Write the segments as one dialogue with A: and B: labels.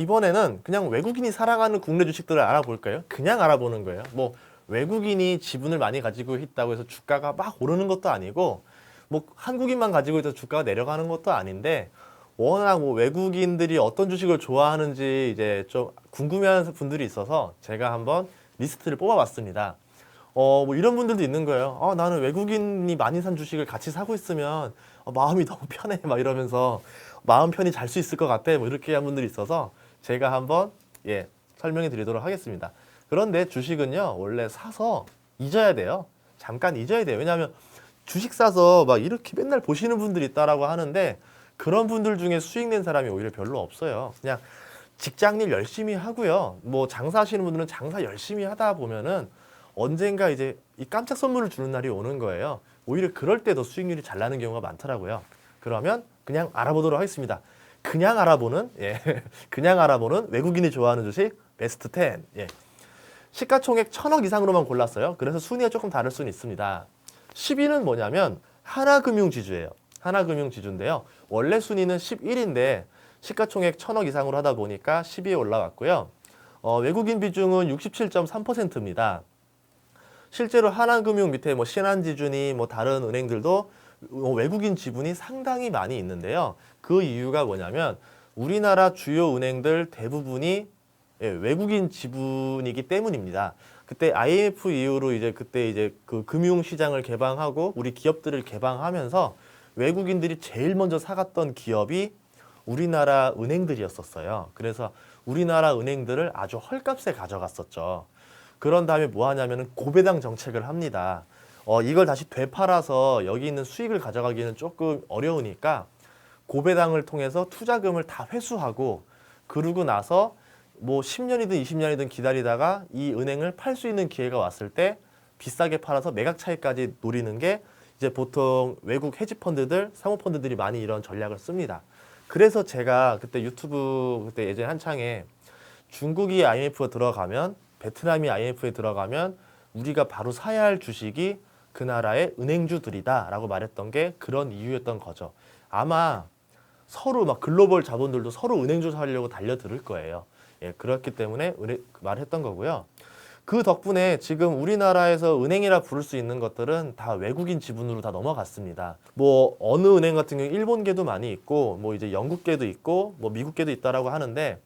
A: 이번에는 그냥 외국인이 사랑하는 국내 주식들을 알아볼까요? 그냥 알아보는 거예요. 뭐 외국인이 지분을 많이 가지고 있다고 해서 주가가 막 오르는 것도 아니고 뭐 한국인만 가지고 있어서 주가가 내려가는 것도 아닌데 워낙 뭐 외국인들이 어떤 주식을 좋아하는지 이제 좀 궁금해하는 분들이 있어서 제가 한번 리스트를 뽑아봤습니다. 뭐 이런 분들도 있는 거예요. 나는 외국인이 많이 산 주식을 같이 사고 있으면 마음이 너무 편해 막 이러면서 마음 편히 잘 수 있을 것 같아 뭐 이렇게 한 분들이 있어서 제가 한번 설명해 드리도록 하겠습니다. 그런데 주식은요 원래 사서 잊어야 돼요. 잠깐 잊어야 돼요. 왜냐하면 주식 사서 막 이렇게 맨날 보시는 분들이 있다라고 하는데 그런 분들 중에 수익 낸 사람이 오히려 별로 없어요. 그냥 직장일 열심히 하고요. 뭐 장사하시는 분들은 장사 열심히 하다 보면은 언젠가 이제 이 깜짝 선물을 주는 날이 오는 거예요. 오히려 그럴 때 더 수익률이 잘 나는 경우가 많더라고요. 그러면 그냥 알아보도록 하겠습니다. 그냥 알아보는 그냥 알아보는 외국인이 좋아하는 주식 베스트 10. 시가총액 1000억 이상으로만 골랐어요. 그래서 순위가 조금 다를 수는 있습니다. 10위는 뭐냐면 하나금융지주예요. 하나금융지주인데요. 원래 순위는 11인데 시가총액 1000억 이상으로 하다 보니까 10위에 올라왔고요. 외국인 비중은 67.3%입니다. 실제로 하나금융 밑에 뭐 신한지주니 뭐 다른 은행들도 외국인 지분이 상당히 많이 있는데요. 그 이유가 뭐냐면 우리나라 주요 은행들 대부분이 외국인 지분이기 때문입니다. 그때 IMF 이후로 그때 그 금융 시장을 개방하고 우리 기업들을 개방하면서 외국인들이 제일 먼저 사갔던 기업이 우리나라 은행들이었었어요. 그래서 우리나라 은행들을 아주 헐값에 가져갔었죠. 그런 다음에 뭐 하냐면은 고배당 정책을 합니다. 이걸 다시 되팔아서 여기 있는 수익을 가져가기는 조금 어려우니까 고배당을 통해서 투자금을 다 회수하고 그러고 나서 뭐 10년이든 20년이든 기다리다가 이 은행을 팔 수 있는 기회가 왔을 때 비싸게 팔아서 매각 차익까지 노리는 게 이제 보통 외국 헤지펀드들, 사모펀드들이 많이 이런 전략을 씁니다. 그래서 제가 그때 유튜브 그때 예전에 한창에 중국이 IMF에 들어가면 베트남이 IMF에 들어가면 우리가 바로 사야 할 주식이 그 나라의 은행주들이다 라고 말했던 게 그런 이유였던 거죠. 아마 서로 막 글로벌 자본들도 서로 은행주 사려고 달려들 거예요. 그렇기 때문에 말했던 거고요. 그 덕분에 지금 우리나라에서 은행이라 부를 수 있는 것들은 다 외국인 지분으로 다 넘어갔습니다. 뭐 어느 은행 같은 경우 일본계도 많이 있고 뭐 이제 영국계도 있고 뭐 미국계도 있다라고 하는데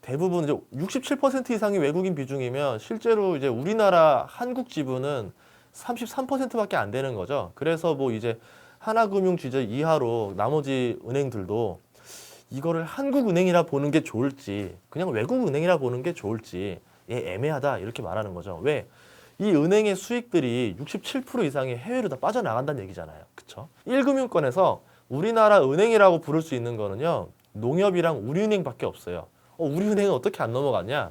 A: 대부분 이제 67% 이상이 외국인 비중이면 실제로 이제 우리나라 한국 지분은 33%밖에 안 되는 거죠. 그래서 뭐 이제 하나금융 지주 이하로 나머지 은행들도 이거를 한국은행이라 보는 게 좋을지 그냥 외국은행이라 보는 게 좋을지 애매하다 이렇게 말하는 거죠. 왜? 이 은행의 수익들이 67% 이상이 해외로 다 빠져나간다는 얘기잖아요. 그쵸? 1금융권에서 우리나라 은행이라고 부를 수 있는 거는요. 농협이랑 우리은행밖에 없어요. 우리은행은 어떻게 안 넘어갔냐?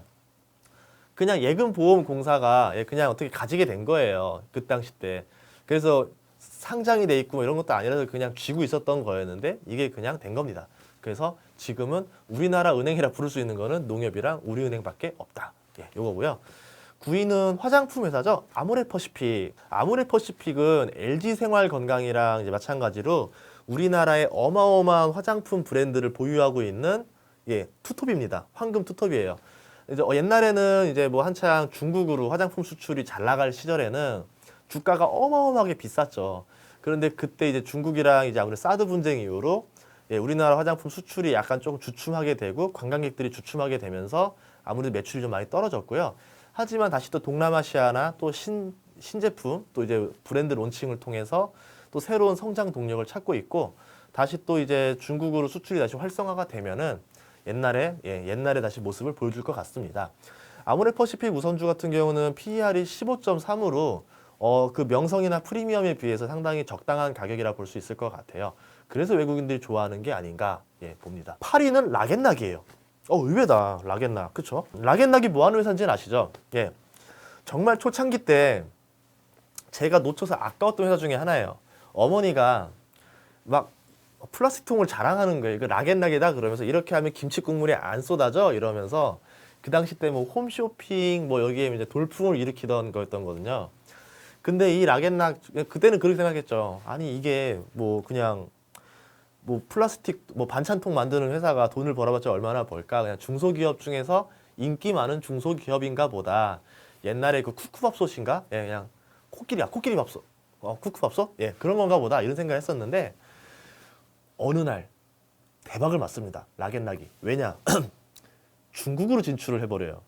A: 그냥 예금보험공사가 그냥 어떻게 가지게 된 거예요. 그 당시 때. 그래서 상장이 돼 있고 이런 것도 아니라서 그냥 쥐고 있었던 거였는데 이게 그냥 된 겁니다. 그래서 지금은 우리나라 은행이라 부를 수 있는 거는 농협이랑 우리은행밖에 없다. 요거고요. 9위는 화장품 회사죠. 아모레퍼시픽. 아모레퍼시픽은 LG생활건강이랑 이제 마찬가지로 우리나라의 어마어마한 화장품 브랜드를 보유하고 있는 투톱입니다. 황금 투톱이에요. 이제 옛날에는 이제 뭐 한창 중국으로 화장품 수출이 잘 나갈 시절에는 주가가 어마어마하게 비쌌죠. 그런데 그때 이제 중국이랑 이제 아무래도 사드 분쟁 이후로 우리나라 화장품 수출이 약간 조금 주춤하게 되고 관광객들이 주춤하게 되면서 아무래도 매출이 좀 많이 떨어졌고요. 하지만 다시 또 동남아시아나 또 신제품 또 이제 브랜드 론칭을 통해서 또 새로운 성장 동력을 찾고 있고 다시 또 이제 중국으로 수출이 다시 활성화가 되면은 옛날에 다시 모습을 보여줄 것 같습니다. 아모레퍼시픽 우선주 같은 경우는 PER이 15.3으로 그 명성이나 프리미엄에 비해서 상당히 적당한 가격이라 볼 수 있을 것 같아요. 그래서 외국인들이 좋아하는 게 아닌가 봅니다. 8위는 락앤락이에요. 의외다. 락앤락. 그쵸? 락앤락이 뭐 하는 회사인지는 아시죠? 정말 초창기 때 제가 놓쳐서 아까웠던 회사 중에 하나예요. 어머니가 막 플라스틱 통을 자랑하는 거예요. 이거 락앤락이다 그러면서 이렇게 하면 김치 국물이 안 쏟아져 이러면서 그 당시 때 뭐 홈쇼핑 뭐 여기에 이제 돌풍을 일으키던 거였던 거거든요. 근데 이 락앤락 그때는 그렇게 생각했죠. 아니 이게 뭐 그냥 뭐 플라스틱 뭐 반찬통 만드는 회사가 돈을 벌어봤자 얼마나 벌까? 그냥 중소기업 중에서 인기 많은 중소기업인가 보다. 옛날에 그 쿠쿠밥솥인가? 예, 그냥 코끼리 밥솥. 쿠쿠밥솥? 예, 그런 건가 보다. 이런 생각을 했었는데 어느 날 대박을 맞습니다. 락앤락이. 왜냐? 중국으로 진출을 해버려요.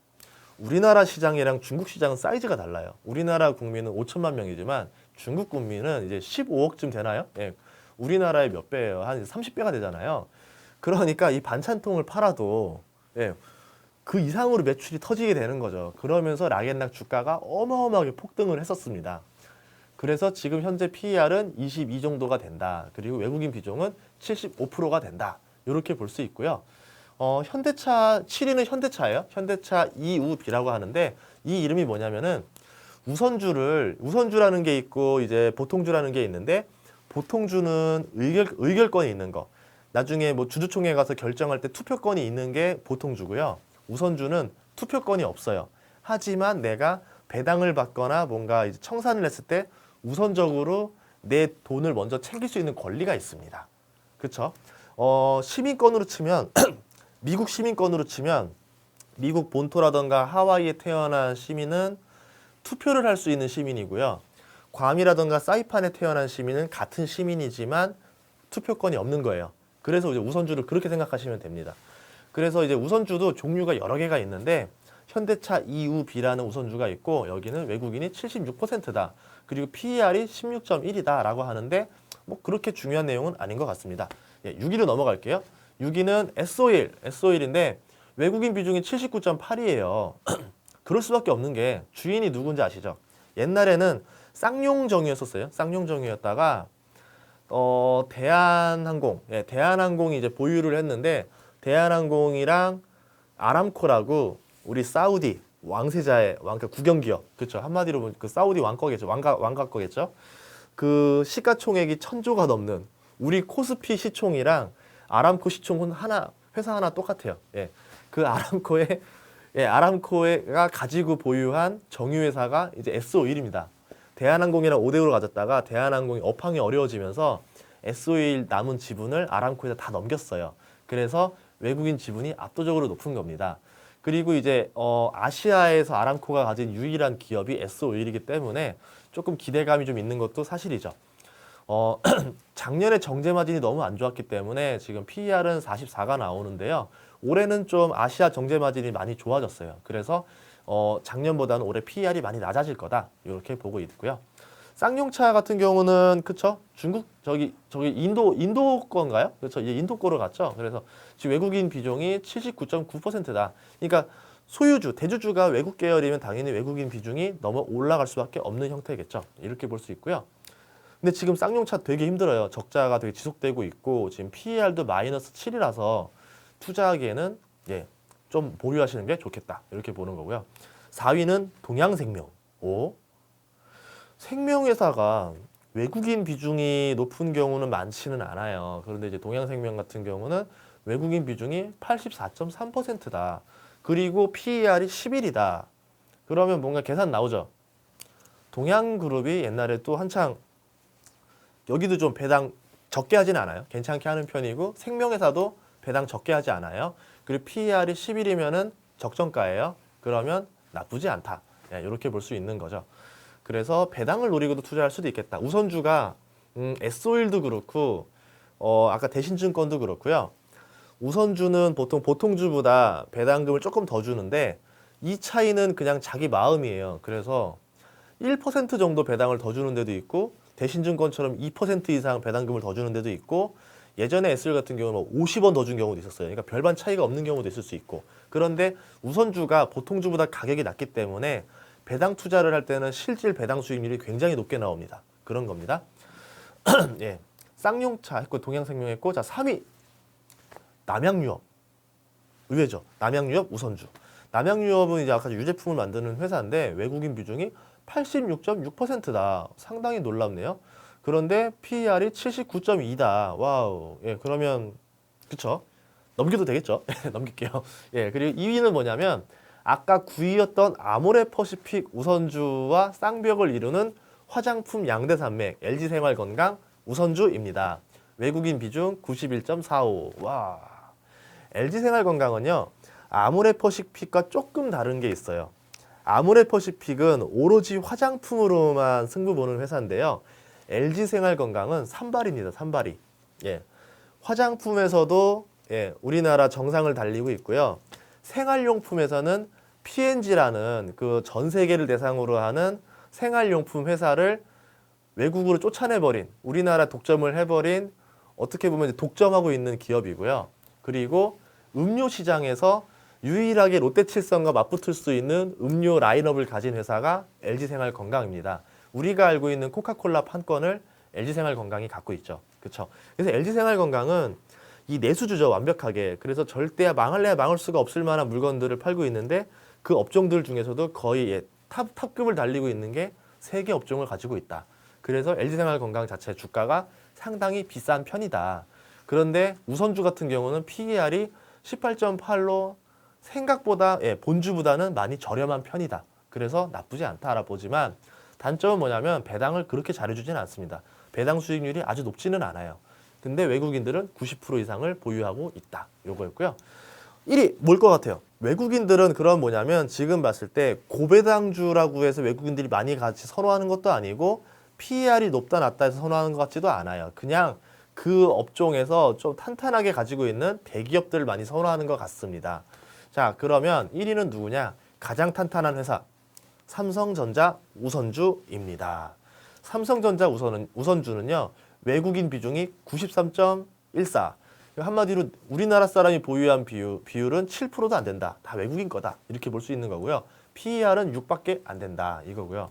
A: 우리나라 시장이랑 중국 시장은 사이즈가 달라요. 우리나라 국민은 5천만 명이지만 중국 국민은 이제 15억쯤 되나요? 예, 우리나라의 몇 배예요? 한 30배가 되잖아요. 그러니까 이 반찬통을 팔아도 예, 그 이상으로 매출이 터지게 되는 거죠. 그러면서 락앤락 주가가 어마어마하게 폭등을 했었습니다. 그래서 지금 현재 PER은 22 정도가 된다. 그리고 외국인 비중은 75%가 된다. 이렇게 볼 수 있고요. 현대차 7위는 현대차예요. 현대차 EUB라고 하는데 이 이름이 뭐냐면은 우선주라는 게 있고 이제 보통주라는 게 있는데 보통주는 의결권이 있는 거. 나중에 뭐 주주총회 가서 결정할 때 투표권이 있는 게 보통주고요. 우선주는 투표권이 없어요. 하지만 내가 배당을 받거나 뭔가 이제 청산을 했을 때 우선적으로 내 돈을 먼저 챙길 수 있는 권리가 있습니다. 그렇죠? 시민권으로 치면 미국 시민권으로 치면 미국 본토라던가 하와이에 태어난 시민은 투표를 할 수 있는 시민이고요. 괌이라던가 사이판에 태어난 시민은 같은 시민이지만 투표권이 없는 거예요. 그래서 이제 우선주를 그렇게 생각하시면 됩니다. 그래서 이제 우선주도 종류가 여러 개가 있는데 현대차 EUB라는 우선주가 있고 여기는 외국인이 76%다. 그리고 PER이 16.1이다 라고 하는데 뭐 그렇게 중요한 내용은 아닌 것 같습니다. 예, 6위로 넘어갈게요. 6위는 S-오일인데 외국인 비중이 79.8이에요. 그럴 수밖에 없는 게 주인이 누군지 아시죠? 옛날에는 쌍용정이었었어요. 쌍용정이었다가 대한항공이 이제 보유를 했는데 대한항공이랑 아람코라고 우리 사우디 왕세자의 국영기업 그렇죠. 한마디로 보면 그 사우디 왕거겠죠. 왕가 거겠죠. 그 시가총액이 1,000조가 넘는 우리 코스피 시총이랑 아람코 시총은 회사 하나 똑같아요. 예. 그 아람코가 가지고 보유한 정유회사가 이제 S-오일입니다. 대한항공이랑 5대5로 가졌다가 대한항공이 업황이 어려워지면서 S-오일 남은 지분을 아람코에다 다 넘겼어요. 그래서 외국인 지분이 압도적으로 높은 겁니다. 그리고 이제 아시아에서 아람코가 가진 유일한 기업이 S-오일이기 때문에 조금 기대감이 좀 있는 것도 사실이죠. 작년에 정제 마진이 너무 안 좋았기 때문에 지금 PER은 44가 나오는데요. 올해는 좀 아시아 정제 마진이 많이 좋아졌어요. 그래서 작년보다는 올해 PER이 많이 낮아질 거다 이렇게 보고 있고요. 쌍용차 같은 경우는 그쵸? 중국 저기 인도 건가요? 그렇죠. 인도 거로 갔죠. 그래서 지금 외국인 비중이 79.9%다. 그러니까 소유주, 대주주가 외국 계열이면 당연히 외국인 비중이 너무 올라갈 수밖에 없는 형태겠죠. 이렇게 볼 수 있고요. 근데 지금 쌍용차 되게 힘들어요. 적자가 되게 지속되고 있고 지금 PER도 마이너스 7이라서 투자하기에는 좀 보류하시는 게 좋겠다. 이렇게 보는 거고요. 4위는 동양생명. 생명회사가 외국인 비중이 높은 경우는 많지는 않아요. 그런데 이제 동양생명 같은 경우는 외국인 비중이 84.3%다. 그리고 PER이 11이다. 그러면 뭔가 계산 나오죠. 동양그룹이 옛날에 또 한창 여기도 좀 배당 적게 하진 않아요. 괜찮게 하는 편이고 생명회사도 배당 적게 하지 않아요. 그리고 PER이 11이면은 적정가예요. 그러면 나쁘지 않다. 이렇게 볼 수 있는 거죠. 그래서 배당을 노리고도 투자할 수도 있겠다. 우선주가 S-오일도 그렇고 아까 대신증권도 그렇고요. 우선주는 보통주보다 배당금을 조금 더 주는데 이 차이는 그냥 자기 마음이에요. 그래서 1% 정도 배당을 더 주는 데도 있고 대신증권처럼 2% 이상 배당금을 더 주는 데도 있고 예전에 S-오일 같은 경우는 50원 더 준 경우도 있었어요. 그러니까 별반 차이가 없는 경우도 있을 수 있고 그런데 우선주가 보통주보다 가격이 낮기 때문에 배당 투자를 할 때는 실질 배당 수익률이 굉장히 높게 나옵니다. 그런 겁니다. 예, 쌍용차 했고 동양생명 했고 자 3위 남양유업 의외죠. 남양유업 우선주. 남양유업은 이제 아까 유제품을 만드는 회사인데 외국인 비중이 86.6%다. 상당히 놀랍네요. 그런데 PER이 79.2다. 와우. 예, 그러면 그쵸? 넘겨도 되겠죠? 넘길게요. 예, 그리고 2위는 뭐냐면 아까 9위였던 아모레퍼시픽 우선주와 쌍벽을 이루는 화장품 양대산맥 LG생활건강 우선주입니다. 외국인 비중 91.45. 와. LG생활건강은요. 아모레퍼시픽과 조금 다른 게 있어요. 아모레퍼시픽은 오로지 화장품으로만 승부 보는 회사인데요. LG생활건강은 산발입니다. 산발이. 예. 화장품에서도 우리나라 정상을 달리고 있고요. 생활용품에서는 P&G라는 그 전 세계를 대상으로 하는 생활용품 회사를 외국으로 쫓아내버린, 우리나라 독점을 해버린, 어떻게 보면 독점하고 있는 기업이고요. 그리고 음료 시장에서 유일하게 롯데칠성과 맞붙을 수 있는 음료 라인업을 가진 회사가 LG생활건강입니다. 우리가 알고 있는 코카콜라 판권을 LG생활건강이 갖고 있죠. 그렇죠? 그래서 LG생활건강은 이 내수주죠, 완벽하게. 그래서 절대 망할래야 망할 수가 없을 만한 물건들을 팔고 있는데 그 업종들 중에서도 거의 탑급을 달리고 있는 게 3개 업종을 가지고 있다. 그래서 LG생활건강 자체 주가가 상당히 비싼 편이다. 그런데 우선주 같은 경우는 PER이 18.8로 생각보다 본주보다는 많이 저렴한 편이다. 그래서 나쁘지 않다 알아보지만 단점은 뭐냐면 배당을 그렇게 잘해주지는 않습니다. 배당 수익률이 아주 높지는 않아요. 근데 외국인들은 90% 이상을 보유하고 있다. 요거였고요. 1위 뭘 것 같아요? 외국인들은 그런 뭐냐면 지금 봤을 때 고배당주라고 해서 외국인들이 많이 같이 선호하는 것도 아니고 PER이 높다 낮다 해서 선호하는 것 같지도 않아요. 그냥 그 업종에서 좀 탄탄하게 가지고 있는 대기업들을 많이 선호하는 것 같습니다. 자, 그러면 1위는 누구냐? 가장 탄탄한 회사 삼성전자 우선주입니다. 삼성전자 우선주는요. 외국인 비중이 93.14. 한마디로 우리나라 사람이 보유한 비율은 7%도 안 된다. 다 외국인 거다. 이렇게 볼 수 있는 거고요. PER은 6밖에 안 된다. 이거고요.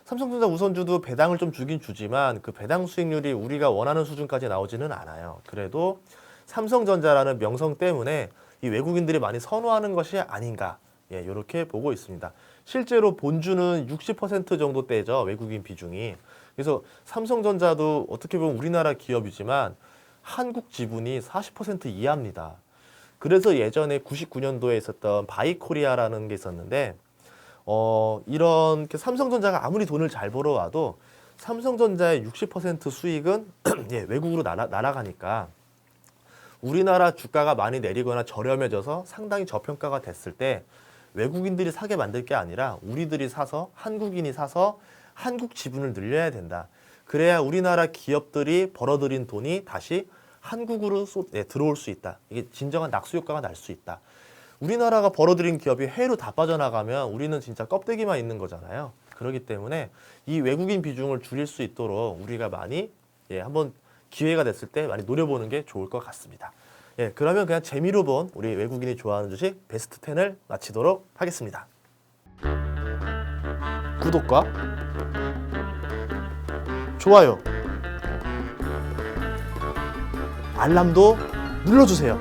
A: 삼성전자 우선주도 배당을 좀 주긴 주지만 그 배당 수익률이 우리가 원하는 수준까지 나오지는 않아요. 그래도 삼성전자라는 명성 때문에 이 외국인들이 많이 선호하는 것이 아닌가. 이렇게 보고 있습니다. 실제로 본주는 60% 정도 대죠. 외국인 비중이. 그래서 삼성전자도 어떻게 보면 우리나라 기업이지만 한국 지분이 40% 이하입니다. 그래서 예전에 99년도에 있었던 바이코리아라는 게 있었는데 이런 삼성전자가 아무리 돈을 잘 벌어와도 삼성전자의 60% 수익은 외국으로 날아가니까 우리나라 주가가 많이 내리거나 저렴해져서 상당히 저평가가 됐을 때 외국인들이 사게 만들 게 아니라 우리들이 사서 한국인이 사서 한국 지분을 늘려야 된다. 그래야 우리나라 기업들이 벌어들인 돈이 다시 한국으로 들어올 수 있다. 이게 진정한 낙수 효과가 날 수 있다. 우리나라가 벌어들인 기업이 해외로 다 빠져나가면 우리는 진짜 껍데기만 있는 거잖아요. 그렇기 때문에 이 외국인 비중을 줄일 수 있도록 우리가 많이 한번 기회가 됐을 때 많이 노려보는 게 좋을 것 같습니다. 그러면 그냥 재미로 본 우리 외국인이 좋아하는 주식 베스트 10을 마치도록 하겠습니다. 구독과 좋아요, 알람도 눌러주세요.